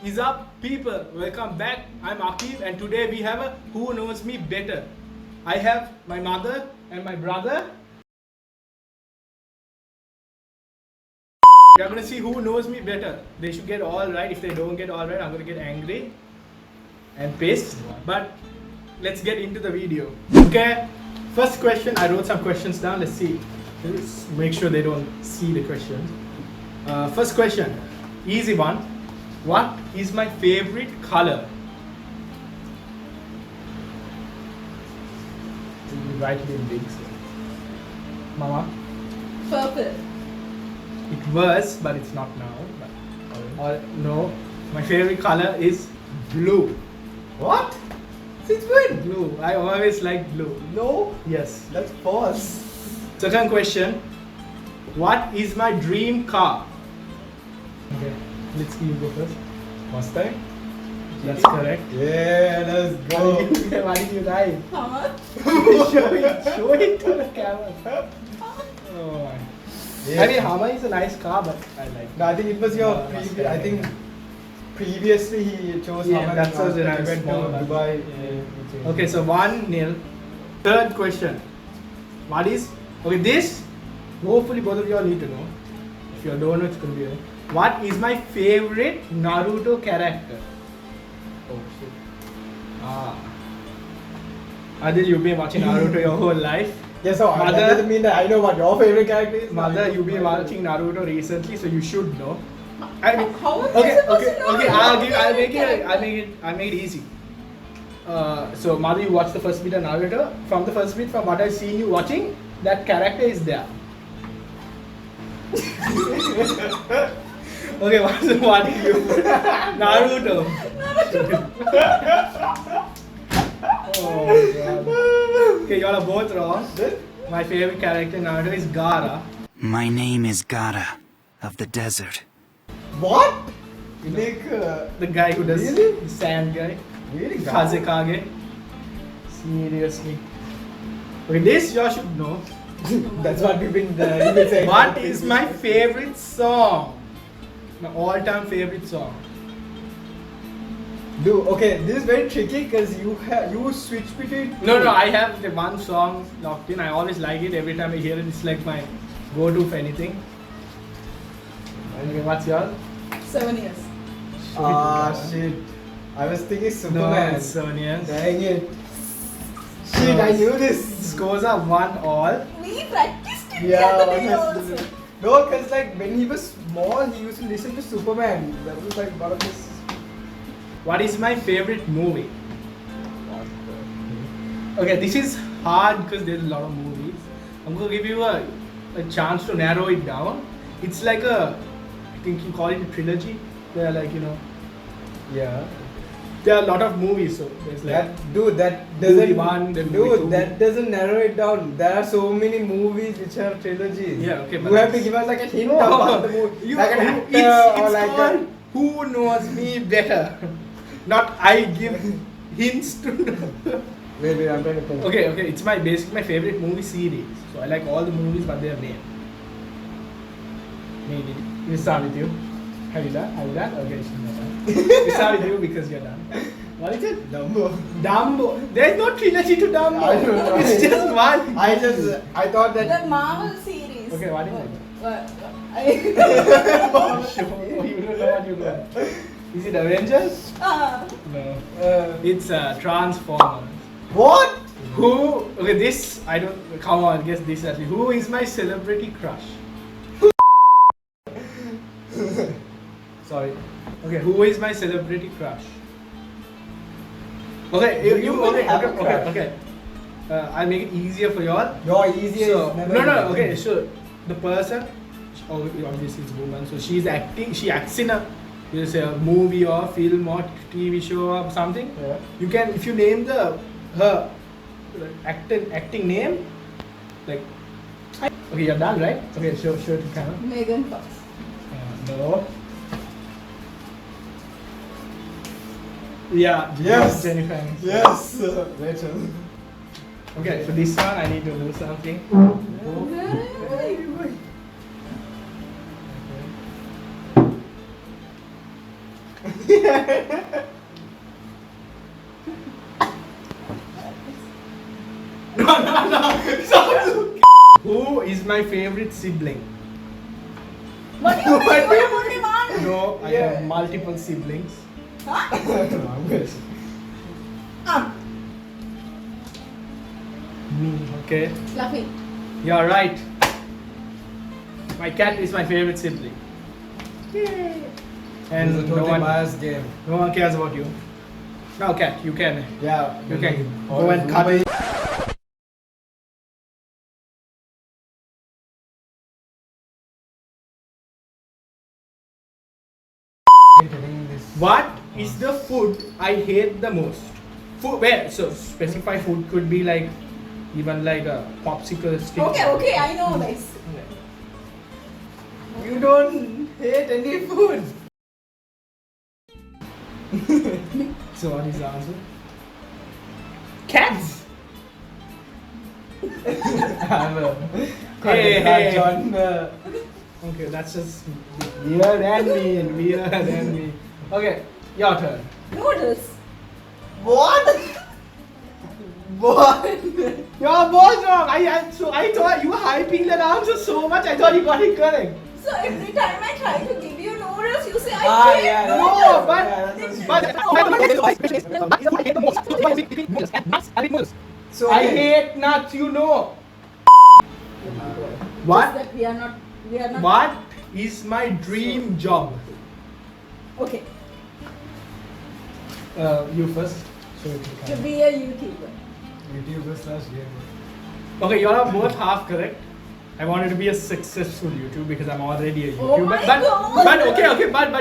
is up, people? Welcome back. I'm Akib, and today we have a Who Knows Me Better. I have my mother and my brother. We're gonna see who knows me better. They should get all right. If they don't get all right, I'm gonna get angry and pissed. But let's get into the video. Okay. First question. I wrote some questions down. Let's see. Let's make sure they don't see the questions. First question. Easy one. What is my favorite color? You write it in big. So. Mama? Purple. It was, but it's not now. But, no, my favorite color is blue. What? Since when? Blue. I always like blue. No, Yes. that's false. Second question. What is my dream car? Okay, let's you go first. Mustang? That's correct. Yeah, let's go. Why did you lie? How much? Show it to the camera. Oh my. Yeah. I mean, Hummer is a nice car, but I like. No, I think it was your No, previous. Mustang. I think previously he chose Yeah, Hummer. that's and also after nice. he went to Small one. Dubai. Yeah. Okay, so 1-0. Third question. What is okay? This hopefully both of you all need to know. If you don't know, it's gonna be. What is my favorite Naruto character? Oh shit. Adil, you've been watching Naruto your whole life. Yeah, so Mother- that doesn't mean that I know what your favorite character is. Mother, you've been watching Naruto recently, so you should know. I mean, How am I okay, supposed okay, to know okay. your I'll favorite make it. character? I make it easy. So, Mother, you watched the first bit of Naruto. From the first bit, from what I've seen you watching, that character is there. Okay, what did you put? Naruto. Oh god. Okay, you all are both wrong. My favorite character in Naruto is Gaara. My name is Gara of the desert. What? Like, The guy who does Really? the sand guy. really? Kazekage. Seriously. Okay, this you all should know. That's what you've been saying. What is my favorite song? My all-time favorite song. Dude, okay, this is very tricky because you switch between. No, I have the one song locked in. I always like it. Every time I hear it, it's like my go-to for anything. Okay, what's yours? 7 years. Ah, shit. I was thinking No, Superman. it's 7 years. Dang it. Shit, I knew this. Scores are 1-all. We practiced it the Yeah, other day honestly. also. No, because like when he was small, he used to listen to Superman. That was like one of his. What is my favorite movie? Okay, this is hard because there's a lot of movies. I'm gonna give you a chance to narrow it down. It's like I think you call it a trilogy. They're like, Yeah. there are a lot of movies, so there's like That Movie doesn't. one, then movie two. Dude, that doesn't narrow it down. There are so many movies which are trilogies. Yeah, okay, but You have to it's- give us like a hint about the movie, You- like an actor it's or like called a. Who Knows Me Better. Not I give hints to know. Wait, I'm trying to think. Okay, it's my favorite movie series. So I like all the movies, but they are made. Made it. We start with you. Have you done? Okay, she's not done. We start with you because you're done. What is it? Dumbo. Dumbo. There's no trilogy to Dumbo. I don't know. It's just one. I thought that. The Marvel series. Okay, what is it? I You don't know what you got. Is it Avengers? No. It's Transformers. What? Who? Okay, this I don't. Come on, guess this actually. Who is my celebrity crush? Sorry. Okay, who is my celebrity crush? Okay, Do you okay, have a okay, crush? okay. I'll make it easier for y'all. Your easier So, is never. no, okay, so the person, obviously it's a woman, so she acts in a movie or film or TV show or something. Yeah. You can, if you name her acting name, like, okay, you're done, right? Okay, show it to camera. Megan Fox. No. Yeah. Yes. Jennifer Aniston. Yes, Rachel. Okay, for this one I need to do something. Yeah. Who is my favorite sibling? But you have only one. No, I Yeah. have multiple siblings. Huh? No, I'm good. Me, okay? Fluffy. You're right. My cat is my favorite sibling. Yay. And It's a no totally one, biased game. no one cares about you. Now, cat, you can. Yeah. You can All go and of cut Mumbai- it. Getting this. What is the food I hate the most? Food, where? So, specify food could be like, even like a popsicle stick. Okay, I know this. You don't hate any food. So, what is the answer? Cats! I'm a Hey. John. Okay, that's just weird and mean. Okay, your turn. Noodles. What? What? You're both wrong. I thought you were hyping that answer so much. I thought you got it correct. So every time I try to give you noodles, you say I Ah, hate yeah, No, noodles. but So I hate nuts. You know. Just What? that we are not. What is my dream job? Okay, You first. So you to can. be a YouTuber. YouTuber slash gamer. Okay, you are both half correct. I wanted to be a successful YouTuber because I'm already a YouTuber. Oh my but God. but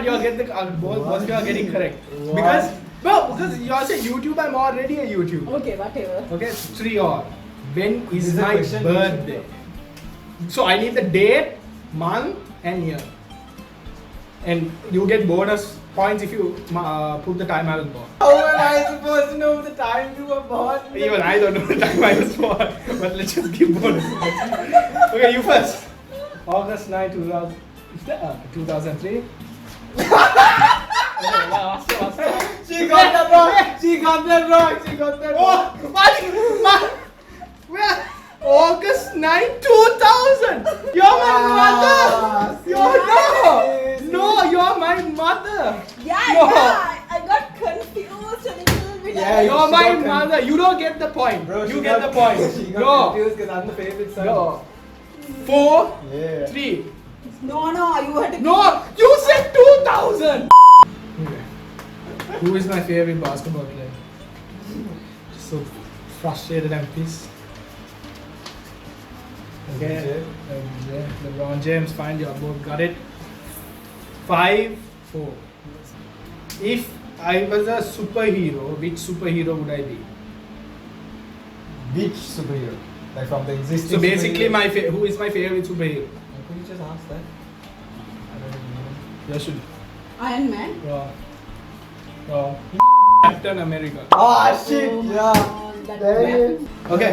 you'll get the both of you are getting correct What? because you all say YouTube. I'm already a YouTuber. Okay, whatever. Okay, 3 all. When This is is a my question you should birthday? So I need the date, month, and year. And you get bonus points if you put the time I was born. How am I supposed to know the time you were born? Even I don't know the time I was born, but let's just give bonus points. Okay, you first. August 9, 2003. Okay, last. She got that wrong. She got that wrong. She got that wrong. Oh, where? August 9, 2000! You're my mother! No, you're my mother! Yeah, No. I got confused a little bit. Yeah, You're she my got mother! You don't get the point! Bro, You she get got- the point! She got No! confused because I'm the favorite son. No! 4, Yeah. 3. No, you had to. No! You said 2000! Who is my favorite basketball player? So frustrated and pissed. Okay. LeBron James, fine, you both got it. 5, 4. If I was a superhero, which superhero would I be? Which superhero? Like from the existing. So basically, superheroes? who is my favorite superhero? Could you just ask that? I don't know. You should. Iron Man. Wrong. Captain America. Ah shit! Oh my Yeah. God, that Damn it. Okay.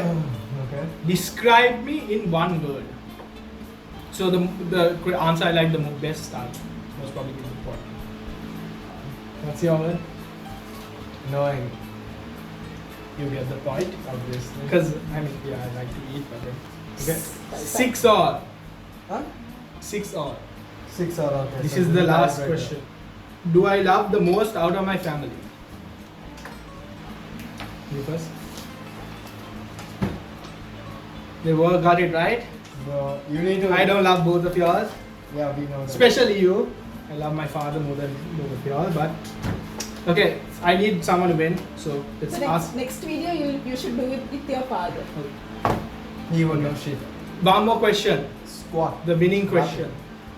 Okay. Describe me in one word. So the answer I like the best most probably the point. What's your word? Knowing. You get the point. Obviously. Because I mean, yeah, I like to eat, but then. Okay. 6 all. Huh? 6 all. 6 or okay. This so is the this last right question. Do I love the most out of my family? You first. They both got it right. there. Bro, you need to. I don't love both of yours. Yeah, we know that. Especially you. I love my father more than both of y'all, but okay, I need someone to win, so let's So ask. next video you should do it with your father. He won't know shit. One more question, Squat. the winning question.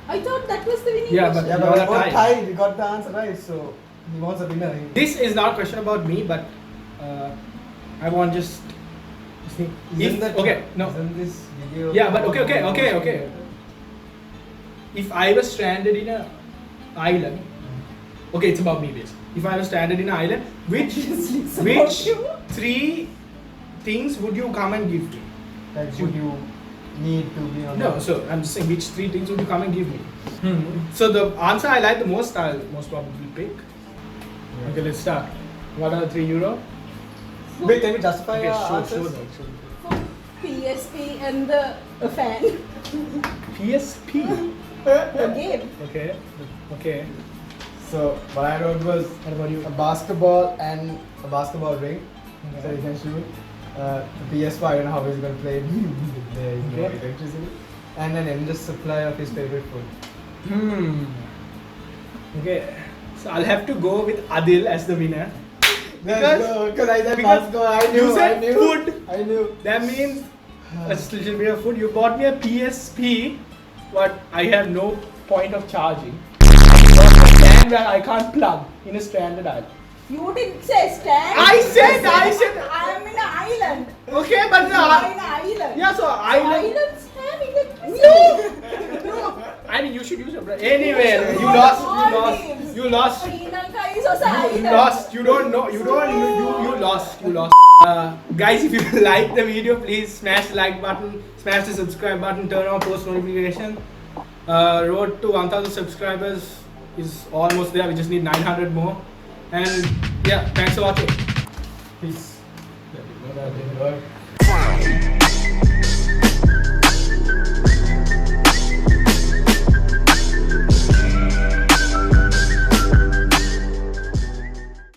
I thought that was the winning Yeah, question. Yeah, You but we are both tied. tied. We got the answer right, so he wants a winner. This is not a question about me, but I want just think. Isn't that Okay, no. Isn't this video? Yeah, but okay. If I was stranded in an island, okay, it's about me basically. If I was stranded in an island, which Obviously it's about which you. 3 things would you come and give me? Like, would you need to be on? No, so I'm just saying which 3 things would you come and give me? So the answer I like the most, I'll most probably pick. Okay, let's start. What are the €3? Wait, can we justify Okay, our show answers? them. PSP and the fan. PSP. The game. Okay. Okay. So what I wrote was What about you? a basketball and a basketball ring, so you can shoot. The PS5, I don't know how he's gonna play. There is no Okay. electricity. And an endless supply of his favorite food. Okay. So I'll have to go with Adil as the winner. Because I said because basketball, I knew. you said I knew, food. I knew. That means a little bit of food. You bought me a PSP, but I have no point of charging. You bought a stand where I can't plug in a stranded island. You didn't say stand. I said. I am in an island. Okay, but You are in an island. yeah, so island. Islands have electricity. No. I mean, you should use your brain. Anyway, you lost. You lost. Sri Lanka is also an island. You lost. You don't know. You lost. You lost. Guys, if you like the video, please smash the like button, smash the subscribe button, turn on post notification. Road to 1,000 subscribers is almost there. We just need 900 more. And yeah, thanks for watching. Peace. That didn't work.